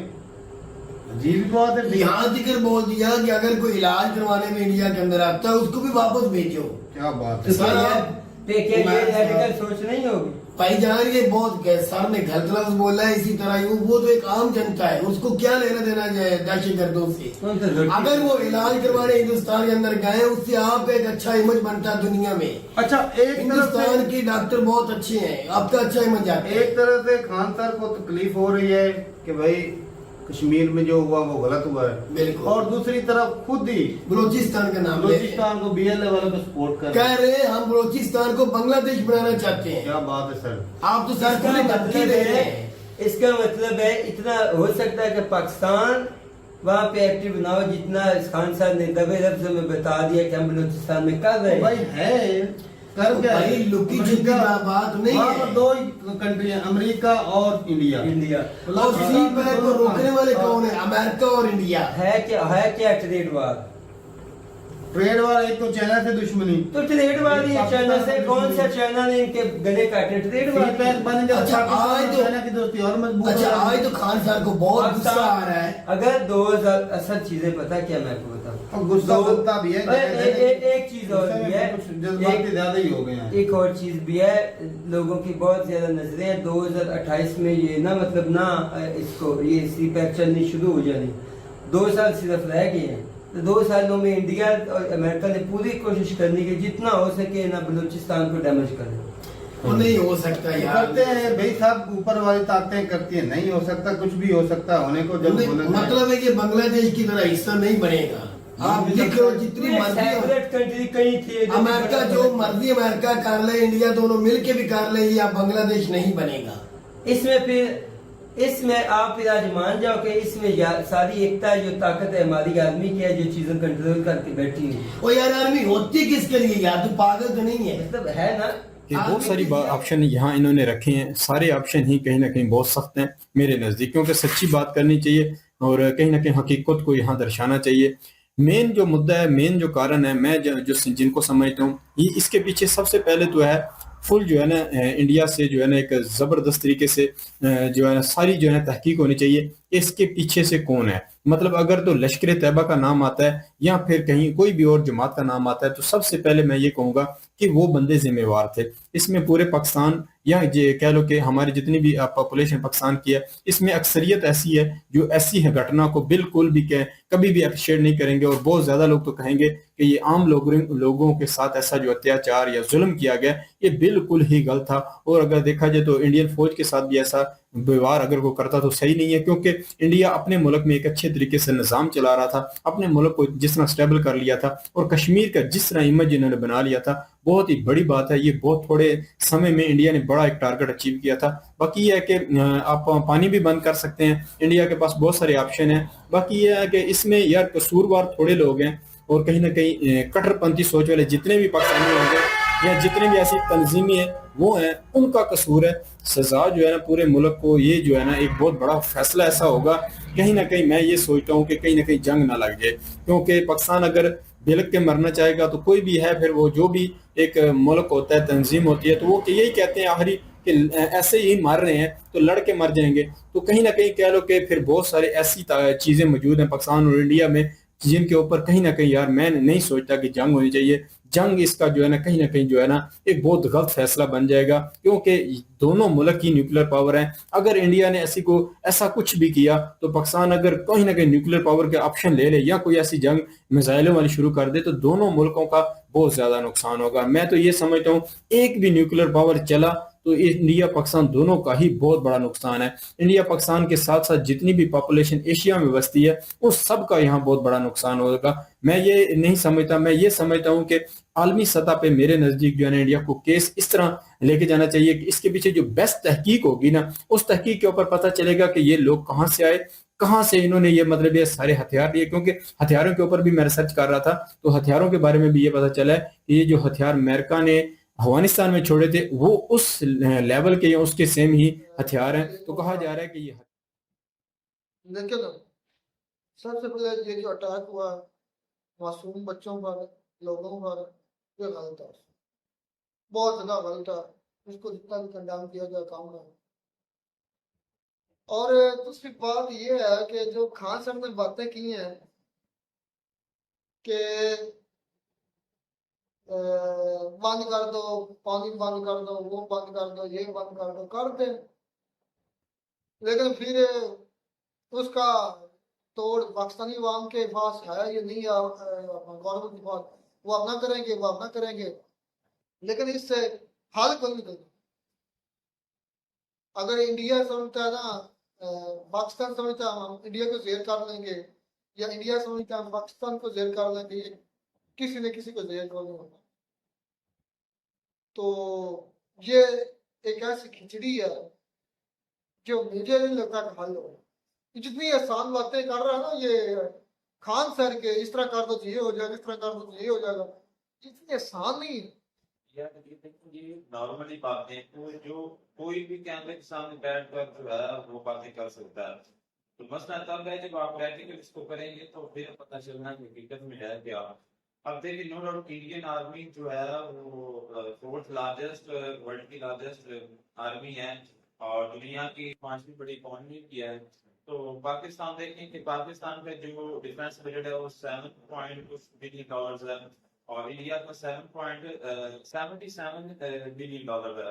अजीब बात है। यहाँ जिक्र बोल दिया कि अगर कोई इलाज करवाने में इंडिया के अंदर आता है उसको भी वापस भेजो। क्या बात तो है? क्या ये रेडिकल सोच नहीं होगी? भाईजान ये बहुत सर ने गलत लफ्ज बोला है। इसी तरह वो तो एक आम जनता है, उसको क्या लेना देना जाए दहशतगर्दों से? अगर वो इलाज करवाने हिंदुस्तान के अंदर गए, उससे आप एक अच्छा इमेज बनता है दुनिया में। अच्छा, एक हिंदुस्तान के डॉक्टर बहुत अच्छे हैं, आपका अच्छा इमेज आता है। एक तरह से खान सर को तकलीफ हो रही है कि भाई कश्मीर में जो हुआ वो गलत हुआ है। बिल्कुल। और दूसरी तरफ खुद ही बलूचिस्तान का नाम बलूचिस्तान को बीएलए वालों को सपोर्ट कर कह रहे हैं, हम बलूचिस्तान को बांग्लादेश बनाना चाहते हैं। क्या बात है सर? आप तो सर इसका मतलब है इतना हो सकता है कि पाकिस्तान वहाँ पे एक्टिव बनाओ, जितना खान साहब ने दबे लफ्जों में बता दिया कि हम बलूचिस्तान में कर रहे भाई हैं। है कर क्या भाई है? लुकी अमेरिका- छुपी बात नहीं वहाँ है। पर दो ही कंट्री है, अमेरिका और इंडिया। इंडिया और सी पैक को रोकने वाले कौन है? अमेरिका और इंडिया। है क्या ट्रेड वार? ट्रेड वार, एक तो चाइना से दुश्मनी, तो ट्रेड वार ही है चाइना से। पाकिस्तान कौन सा दुश्मनी। चाइना ने इनके गले काटे? ट्रेड सी वार। पैक बन जब अच्छा, पाकिस्तान आज और तो- चाइना की दोस्ती और मजबूत हो अच्छा, जाएगी। आज तो खान साहब को बहुत गुस्सा आ रहा है। अगर 2000 असल चीजें पता क्या मैं आपको बताऊं, और गुस्सा बनता भी है। एक चीज और भी है, कुछ जज्बाती ज्यादा ही हो गए हैं। एक और चीज भी है, लोगों की बहुत ज्यादा नजरें हैं 2028 में ये ना मतलब ना इसको ये सी पैक चलनी शुरू हो जानी। 2 साल सिर्फ रह गए हैं, तो 2 सालों में इंडिया और अमेरिका ने पूरी कोशिश करनी कि जितना हो सके ना बलूचिस्तान को डैमेज करें। वो नहीं हो सकता यार। करते हैं भाई साहब, ऊपर वाली ताकतें करती है, नहीं हो सकता, कुछ भी हो सकता है होने को जब नहीं, होने को। मतलब है कि बांग्लादेश की तरह हिस्सा नहीं बनेगा। आप लिख लो जितनी मर्जी हो। सेपरेट कंट्री कहीं थी, अमेरिका जो मर्जी अमेरिका कर ले, इंडिया दोनों मिलके भी कर ले, या बांग्लादेश नहीं बनेगा। इसमें फिर इसमें आप फिर आज मान जाओ कि इसमें सारी एकता जो ताकत है हमारी आदमी की है, जो चीजें कंट्रोल करके बैठी है। वो यार आर्मी होती किसके लिए यार? तू पागल तो नहीं है? मतलब है ना कि बहुत सारी ऑप्शन यहाँ इन्होंने रखे हैं। सारे ऑप्शन ही कहीं ना कहीं बहुत सख्त हैं मेरे नज़दीक, क्योंकि सच्ची बात करनी चाहिए और कहीं ना कहीं हकीकत को यहाँ दर्शाना चाहिए। मेन जो मुद्दा है, मेन जो कारण है, मैं जो जिनको समझता हूँ, ये इसके पीछे सबसे पहले तो है फुल जो है ना इंडिया से जो है ना एक जबरदस्त तरीके से जो है ना सारी जो है ना तहकीक होनी चाहिए इसके पीछे से कौन है। मतलब अगर तो लश्कर तैयबा का नाम आता है या फिर कहीं कोई भी और जमात का नाम आता है, तो सबसे पहले मैं ये कहूंगा कि वो बंदे जिम्मेवार थे। इसमें पूरे पाकिस्तान या ये कह लो कि हमारी जितनी भी पॉपुलेशन पाकिस्तान की है, इसमें अक्सरियत ऐसी है जो ऐसी है घटना को बिल्कुल भी कभी भी अप्रिशिएट नहीं करेंगे। और बहुत ज्यादा लोग तो कहेंगे कि ये आम लोगों के साथ ऐसा जो अत्याचार या जुल्म किया गया ये बिल्कुल ही गलत था। और अगर देखा जाए तो इंडियन फौज के साथ भी ऐसा व्यवहार अगर वो करता तो सही नहीं है, क्योंकि इंडिया अपने मुल्क में एक अच्छे तरीके से निजाम चला रहा था, अपने मुल्क को जिस तरह स्टेबल कर लिया था और कश्मीर का जिस तरह इमेज इन्होंने बना लिया था, बहुत ही बड़ी बात है। ये बहुत थोड़े समय में इंडिया ने बड़ा एक टारगेट अचीव किया था। बाकी ये है कि आप पानी भी बंद कर सकते हैं, इंडिया के पास बहुत सारे ऑप्शन हैं। बाकी ये है कि इसमें यार कसूरवार थोड़े लोग हैं और कहीं ना कहीं कट्टरपंथी सोच वाले जितने भी पाकिस्तानी होंगे या जितने भी ऐसी तंजीमें हैं वो हैं, उनका कसूर है। सजा जो है ना पूरे मुल्क को, ये जो है ना एक बहुत बड़ा फैसला ऐसा होगा, कहीं ना कहीं मैं ये सोचता हूँ कि कहीं ना कहीं जंग ना लग जाए, क्योंकि पाकिस्तान अगर बिलक के मरना चाहेगा तो कोई भी है, फिर वो जो भी एक मुल्क होता है, तंजीम होती है, तो वो यही कहते हैं आखिरी कि ऐसे ही मार रहे हैं तो लड़ के मर जाएंगे। तो कहीं ना कहीं कह लो कि फिर बहुत सारे ऐसी चीजें मौजूद हैं पाकिस्तान और इंडिया में जिनके ऊपर कहीं ना कहीं यार मैं नहीं सोचता कि जंग होनी चाहिए। जंग इसका जो है ना कहीं ना कहीं जो है ना एक बहुत गलत फैसला बन जाएगा, क्योंकि दोनों मुल्क की न्यूक्लियर पावर है। अगर इंडिया ने ऐसा कुछ भी किया तो पाकिस्तान अगर कहीं ना कहीं न्यूक्लियर पावर के ऑप्शन ले ले या कोई ऐसी जंग मिसाइलों वाली शुरू कर दे तो दोनों मुल्कों का बहुत ज्यादा नुकसान होगा। मैं तो ये समझता हूँ एक भी न्यूक्लियर पावर चला तो इंडिया पाकिस्तान दोनों का ही बहुत बड़ा नुकसान है। इंडिया पाकिस्तान के साथ साथ जितनी भी पॉपुलेशन एशिया में बसती है उस सब का यहाँ बहुत बड़ा नुकसान होगा। मैं ये नहीं समझता, मैं ये समझता हूँ कि आलमी सतह पे मेरे नजदीक जो है ना इंडिया को केस इस तरह लेके जाना चाहिए कि इसके पीछे जो बेस्ट तहकीक होगी ना, उस तहकीक के ऊपर पता चलेगा कि ये लोग कहाँ से आए, कहाँ से इन्होंने ये मतलब ये सारे हथियार लिए। क्योंकि हथियारों के ऊपर भी मैं रिसर्च कर रहा था तो हथियारों के बारे में भी ये पता चला है कि ये जो हथियार अमेरिका ने अफगानिस्तान में छोड़े थे वो उस लेवल के या उसके सेम ही हथियार हैं। तो कहा जा रहा है कि ये देखिए ना, सबसे पहले ये जो अटैक हुआ मासूम बच्चों पर, लोगों पर, ये गलत है, बहुत ज्यादा गलत है। इसको जितना भी कंडेम किया गया काम है। और दूसरी बात ये है कि जो खान साहब ने बातें की हैं कि बंद कर दो, पानी बंद कर दो, वो बंद कर दो, ये बंद कर दो, कर दे, लेकिन फिर उसका तोड़ पाकिस्तानी अवाम के पास है ये नहीं, गवर्नमेंट के पास, वो अपना करेंगे, वो अपना करेंगे, लेकिन इससे हल कोई नहीं करेगा। अगर इंडिया समझता है ना, पाकिस्तान समझता है हम इंडिया को जेर कर लेंगे, या इंडिया समझता है हम पाकिस्तान को जेर कर लेंगे, किसी न किसी को जेर कर लेंगे, तो ये एक ऐसी खिचड़ी है जो मुझे नहीं लगता कि हल होगा। ये जितनी आसान बातें कर रहा है ना ये खान सर के, इस तरह कर दो तो ये हो जाएगा, इस तरह कर दो तो ये हो जाएगा, इतनी आसान नहीं है। यार ये देखो, ये नॉर्मली बातें तो जो कोई भी कैमरे के सामने बैठ कर जो है वो बातें कर सकता है। तो मसला तब है जब आप प्रैक्टिकल इसको करेंगे तो फिर पता चलना कि हकीकत में है क्या। अब देखिए, नो डाउट इंडियन आर्मी जो है वो फोर्थ लार्जेस्ट, वर्ल्ड की लार्जेस्ट आर्मी है और दुनिया की 5वीं बड़ी इकोनॉमी की है। तो पाकिस्तान देखें कि पाकिस्तान का जो डिफेंस बजट है वो 7 बिलियन डॉलर्स है और इंडिया का 7.77 बिलियन डॉलर है,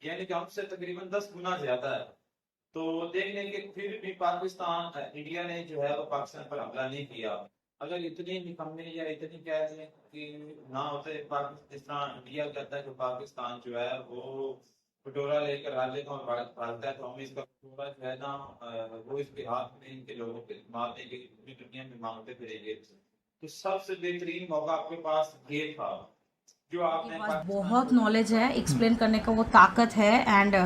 यानी कि हमसे तकरीबन 10 गुना ज्यादा है। तो देख लें कि फिर भी पाकिस्तान, इंडिया ने जो है वो पाकिस्तान पर हमला नहीं किया। अगर इतनी निकम्मे या इतनी कह लें कि ना होते पाकिस्तान, जिस तरह इंडिया कहता है कि पाकिस्तान जो है वो कटोरा लेकर हालेगा और भागता है, तो हम इसका कटोरा जो है ना वो इसके हाथ में इनके लोगों के मारने के पूरी दुनिया में मांगते फिरेंगे। तो सबसे बेहतरीन मौका आपके पास ये था जो आपने बहुत नॉलेज है, एक्सप्लेन करने का वो ताकत है एंड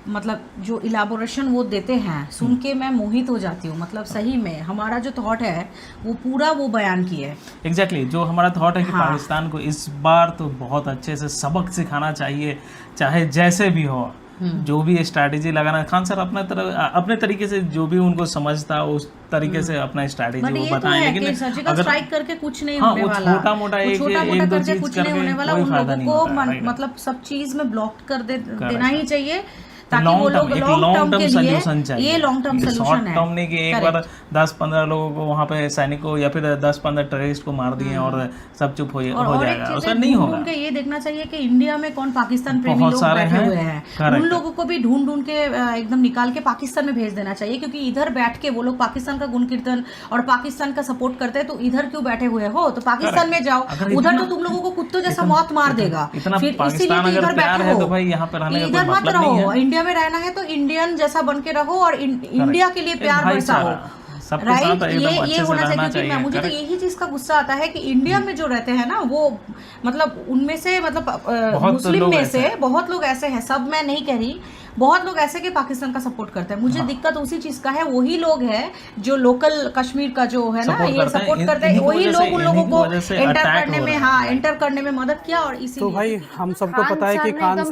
मतलब जो इलाबोरेशन वो देते हैं सुन के मैं मोहित हो जाती हूँ। मतलब सही में हमारा जो थॉट है वो पूरा वो बयान किए। एग्जैक्टली जो हमारा थॉट है कि हाँ। पाकिस्तान को इस बार तो बहुत अच्छे से सबक सिखाना चाहिए, चाहे जैसे भी हो, जो भी स्ट्रैटेजी लगाना। खान सर अपने तरीके से जो भी उनको समझता उस तरीके से अपना स्ट्रैटेजी वो बताएं, लेकिन सर्जिकल स्ट्राइक करके कुछ नहीं हाँ, होने वो वाला, छोटा मोटा एक दो करके चीज कुछ नहीं होने वाला। कोई उन फायदा लोगों नहीं को होता है, मतलब सब चीज में ब्लॉक कर देना ही चाहिए ताकि ताकि वो लॉन्ग लोग टर्म लॉन्ग टर्म के सोल्यूशन लिए चाहिए। ये लॉन्ग टर्म शॉर्ट सोल्यूशन है। टर्म नहीं कि एक बार 10-15 लोगों को वहाँ पे सैनिकों या फिर 10-15 टेररिस्ट को मार दिए और सब चुप हो जाएगा, उसका नहीं होगा। ढूंढ के ये देखना चाहिए कि इंडिया में कौन पाकिस्तान प्रेमी बहुत लोग सारे बैठे हैं, हुए हैं, correct। उन लोगों को भी ढूंढ ढूंढ के एकदम निकाल के पाकिस्तान में भेज देना चाहिए। क्योंकि इधर बैठ के वो लोग पाकिस्तान का गुण कीर्तन और पाकिस्तान का सपोर्ट करते हैं, तो इधर क्यों बैठे हुए हो? तो पाकिस्तान में जाओ, उधर तो तुम लोगों को कुत्तों जैसा मौत मार देगा। इतना फिर पाकिस्तान इसीलिए तो अगर इधर प्यार बैठे है हो, तो भाई यहाँ पे रहने का इधर कोई मत मतलब नहीं रहो। है। इंडिया में रहना है तो इंडियन जैसा बन के रहो और इंडिया के लिए प्यार बरसाओ। सबके राइट, साथ एकदम ये अच्छे से होना रहना चाहिए। क्योंकि मुझे तो चाहिए। यही चीज का गुस्सा आता है कि इंडिया में जो रहते हैं ना वो मतलब उनमें से मतलब मुस्लिम में से बहुत लोग ऐसे हैं, सब मैं नहीं कह रही, बहुत लोग ऐसे के पाकिस्तान का सपोर्ट करते हैं। मुझे दिक्कत उसी चीज का है, वही लोग हैं जो लोकल कश्मीर का जो है ना ये सपोर्ट करते हैं, वही लोग उन लोगों को एंटर करने में एंटर करने में मदद किया। और इसी तो भाई हम सबको पता है कि खान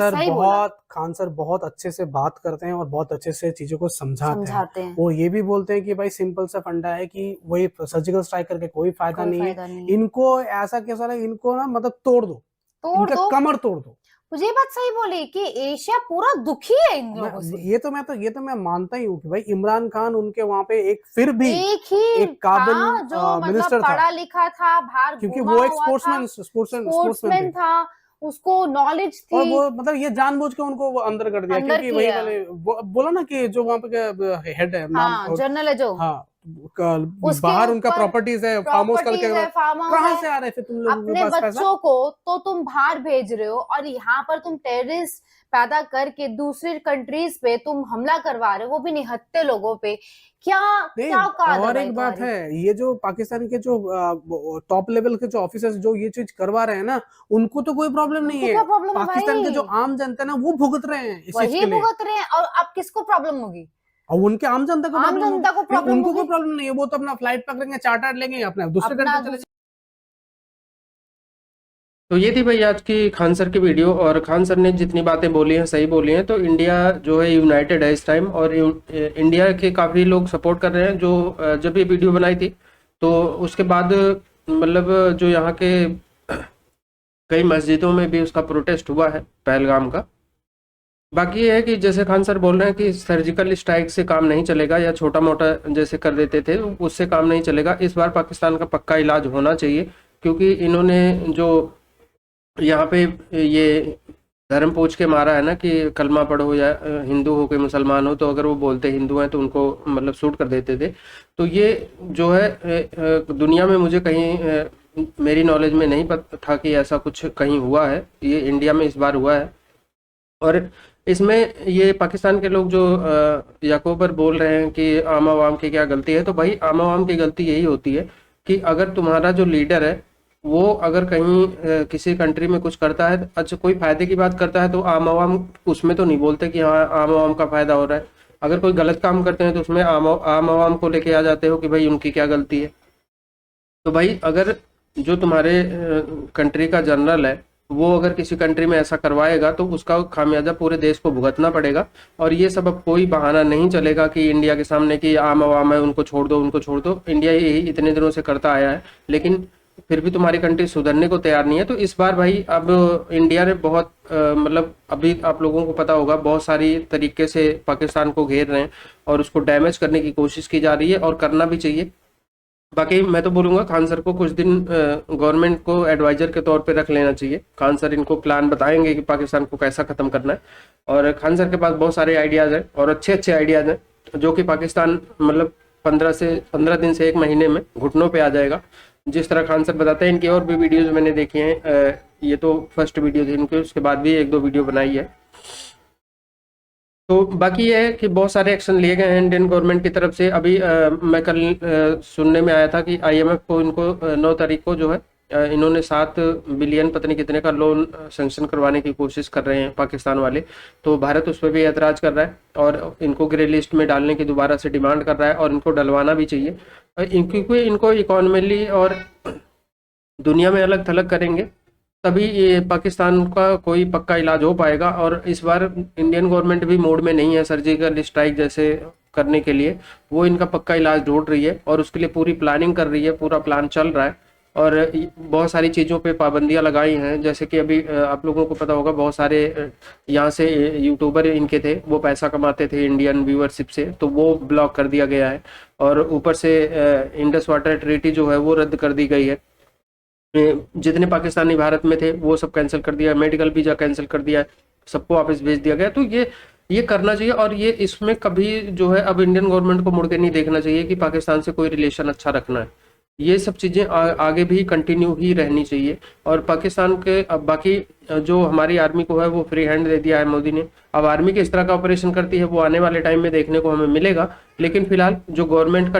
सर बहुत अच्छे से बात करते हैं और बहुत अच्छे से चीजों को समझाते हैं। वो ये भी बोलते हैं कि भाई सिंपल सा फंडा है कि वही सर्जिकल स्ट्राइक करके कोई फायदा नहीं है, इनको ऐसा कैसा है, इनको ना मतलब तोड़ दो, इनका कमर तोड़ दो। मुझे ये बात सही बोली कि एशिया पूरा दुखी है इन लोगों से। ये तो मैं मानता ही हूँ कि भाई इमरान खान उनके वहाँ पे एक फिर भी एक काबिल जो मिनिस्टर मतलब पढ़ा लिखा था, बाहर क्योंकि वो एक स्पोर्ट्समैन था, उसको नॉलेज थी। और वो मतलब ये जानबूझ के उनको वो अंदर कर दिया, क्योंकि वही मैंने बोला ना कि जो वहाँ पे हेड है, जनरल है जो, हाँ बाहर उनका प्रॉपर्टीज है, फार्म हाउस करके कहाँ से आ रहे थे तुम लोग अपने बच्चों को तो तुम बाहर भेज रहे हो और यहाँ पर तुम टेररिस्ट पैदा करके दूसरी कंट्रीज पे तुम हमला करवा रहे हो, वो भी निहत्थे लोगों पे। क्या और एक बात है, ये जो पाकिस्तान के जो टॉप लेवल के जो ऑफिसर्स जो ये चीज करवा रहे हैं ना, उनको तो कोई प्रॉब्लम नहीं है। पाकिस्तान के जो आम जनता है ना वो भुगत रहे हैं, वही भुगत रहे हैं। और अब किसको प्रॉब्लम होगी? और उनके आम जनता को प्रॉब्लम, उनको कोई प्रॉब्लम नहीं है, वो तो अपना फ्लाइट पकड़ेंगे, चार्टर लेंगे, अपने दूसरे कंट्री चले। तो ये थी भाई आज की खान सर की वीडियो, और खान सर ने जितनी बातें बोली हैं सही बोली हैं। तो इंडिया जो है यूनाइटेड है इस टाइम, और इंडिया के काफ़ी लोग सपोर्ट कर रहे हैं। जो जब ये वीडियो बनाई थी तो उसके बाद मतलब जो यहाँ के कई मस्जिदों में भी उसका प्रोटेस्ट हुआ है, पहलगाम का। बाकी ये है कि जैसे खान सर बोल रहे हैं कि सर्जिकल स्ट्राइक से काम नहीं चलेगा, या छोटा मोटा जैसे कर देते थे उससे काम नहीं चलेगा। इस बार पाकिस्तान का पक्का इलाज होना चाहिए, क्योंकि इन्होंने जो यहाँ पे ये धर्म पूछ के मारा है ना कि कलमा पढ़ो या हिंदू हो के मुसलमान हो, तो अगर वो बोलते हिंदू हैं तो उनको मतलब शूट कर देते थे। तो ये जो है दुनिया में मुझे कहीं मेरी नॉलेज में नहीं पता था कि ऐसा कुछ कहीं हुआ है, ये इंडिया में इस बार हुआ है। और इसमें ये पाकिस्तान के लोग जो याकूब पर बोल रहे हैं कि आम आवाम की क्या गलती है, तो भाई आम आवाम की गलती यही होती है कि अगर तुम्हारा जो लीडर है वो अगर कहीं किसी कंट्री में कुछ करता है, अच्छा कोई फायदे की बात करता है, तो आम आवाम उसमें तो नहीं बोलते कि हाँ आम आवाम का फायदा हो रहा है। अगर कोई गलत काम करते हैं तो उसमें आम आवाम को लेके आ जाते हो कि भाई उनकी क्या गलती है। तो भाई अगर जो तुम्हारे कंट्री का जनरल है वो अगर किसी कंट्री में ऐसा करवाएगा तो उसका खामियाजा पूरे देश को भुगतना पड़ेगा। और ये सब अब कोई बहाना नहीं चलेगा कि इंडिया के सामने कि आम आवाम है उनको छोड़ दो उनको छोड़ दो। इंडिया यही इतने दिनों से करता आया है, लेकिन फिर भी तुम्हारी कंट्री सुधरने को तैयार नहीं है। तो इस बार भाई अब इंडिया ने बहुत मतलब अभी आप लोगों को पता होगा बहुत सारी तरीके से पाकिस्तान को घेर रहे हैं और उसको डैमेज करने की कोशिश की जा रही है और करना भी चाहिए। बाकी मैं तो बोलूँगा खान सर को कुछ दिन गवर्नमेंट को एडवाइजर के तौर पे रख लेना चाहिए। खान सर इनको प्लान बताएंगे कि पाकिस्तान को कैसा ख़त्म करना है। और खान सर के पास बहुत सारे आइडियाज़ हैं और अच्छे अच्छे आइडियाज़ हैं जो कि पाकिस्तान मतलब 15 दिन से 1 महीने में घुटनों पे आ जाएगा। जिस तरह खान सर बताते हैं, इनकी और भी वीडियोज़ मैंने देखी हैं, ये तो फर्स्ट वीडियो थी इनकी, उसके बाद भी 1-2 वीडियो बनाई है। तो बाकी ये है कि बहुत सारे एक्शन लिए गए हैं इंडियन गवर्नमेंट की तरफ से। अभी मैं कल सुनने में आया था कि IMF को इनको 9 तारीख को जो है इन्होंने 7 बिलियन पता नहीं कितने का लोन सैंक्शन करवाने की कोशिश कर रहे हैं पाकिस्तान वाले। तो भारत उस पर भी ऐतराज़ कर रहा है और इनको ग्रे लिस्ट में डालने की दोबारा से डिमांड कर रहा है और इनको डलवाना भी चाहिए क्योंकि इनको इकोनॉमिकली और दुनिया में अलग थलग करेंगे तभी ये पाकिस्तान का कोई पक्का इलाज हो पाएगा। और इस बार इंडियन गवर्नमेंट भी मोड में नहीं है सर्जिकल स्ट्राइक जैसे करने के लिए, वो इनका पक्का इलाज ढूंढ रही है और उसके लिए पूरी प्लानिंग कर रही है, पूरा प्लान चल रहा है और बहुत सारी चीज़ों पे पाबंदियां लगाई हैं। जैसे कि अभी आप लोगों को पता होगा बहुत सारे यहाँ से यूट्यूबर इनके थे, वो पैसा कमाते थे इंडियन व्यूअरशिप से, तो वो ब्लॉक कर दिया गया है। और ऊपर से इंडस वाटर ट्रीटी जो है वो रद्द कर दी गई है। जितने पाकिस्तानी भारत में थे वो सब कैंसिल कर दिया, मेडिकल वीजा कैंसिल कर दिया, सबको वापस भेज दिया गया। तो ये करना चाहिए और ये इसमें कभी जो है अब इंडियन गवर्नमेंट को मुड़ के नहीं देखना चाहिए कि पाकिस्तान से कोई रिलेशन अच्छा रखना है। ये सब चीज़ें आगे भी कंटिन्यू ही रहनी चाहिए। और पाकिस्तान के अब बाकी जो हमारी आर्मी को है वो फ्री हैंड दे दिया है मोदी ने। अब आर्मी किस तरह का ऑपरेशन करती है वो आने वाले टाइम में देखने को हमें मिलेगा, लेकिन फिलहाल जो गवर्नमेंट का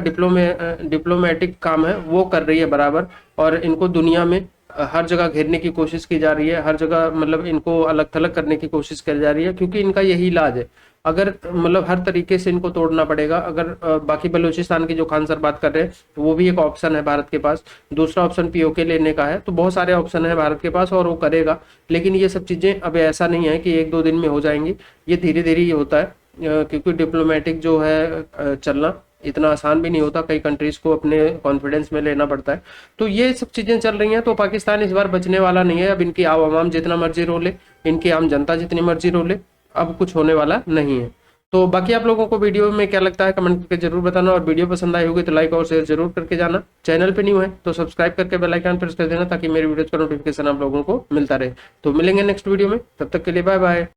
डिप्लोमेटिक काम है वो कर रही है बराबर। और इनको दुनिया में हर जगह घेरने की कोशिश की जा रही है, हर जगह मतलब इनको अलग थलग करने की कोशिश की जा रही है, क्योंकि इनका यही इलाज है। अगर मतलब हर तरीके से इनको तोड़ना पड़ेगा। अगर बाकी बलूचिस्तान की जो खान सर बात कर रहे हैं वो भी एक ऑप्शन है भारत के पास, दूसरा ऑप्शन POK लेने का है। तो बहुत सारे ऑप्शन है भारत के पास और वो करेगा। लेकिन ये सब चीज़ें अब ऐसा नहीं है कि 1-2 दिन में हो जाएंगी, ये धीरे धीरे ही होता है क्योंकि डिप्लोमेटिक जो है चलना इतना आसान भी नहीं होता, कई कंट्रीज को अपने कॉन्फिडेंस में लेना पड़ता है। तो ये सब चीज़ें चल रही हैं। तो पाकिस्तान इस बार बचने वाला नहीं है। अब इनकी आवाम जितना मर्जी रो ले, इनकी आम जनता जितनी मर्जी रो ले, अब कुछ होने वाला नहीं है। तो बाकी आप लोगों को वीडियो में क्या लगता है कमेंट करके जरूर बताना और वीडियो पसंद आई होगी तो लाइक और शेयर जरूर करके जाना। चैनल पे न्यू है तो सब्सक्राइब करके बेल आइकन प्रेस कर देना ताकि मेरी वीडियोस का नोटिफिकेशन आप लोगों को मिलता रहे। तो मिलेंगे नेक्स्ट वीडियो में, तब तक के लिए बाय बाय।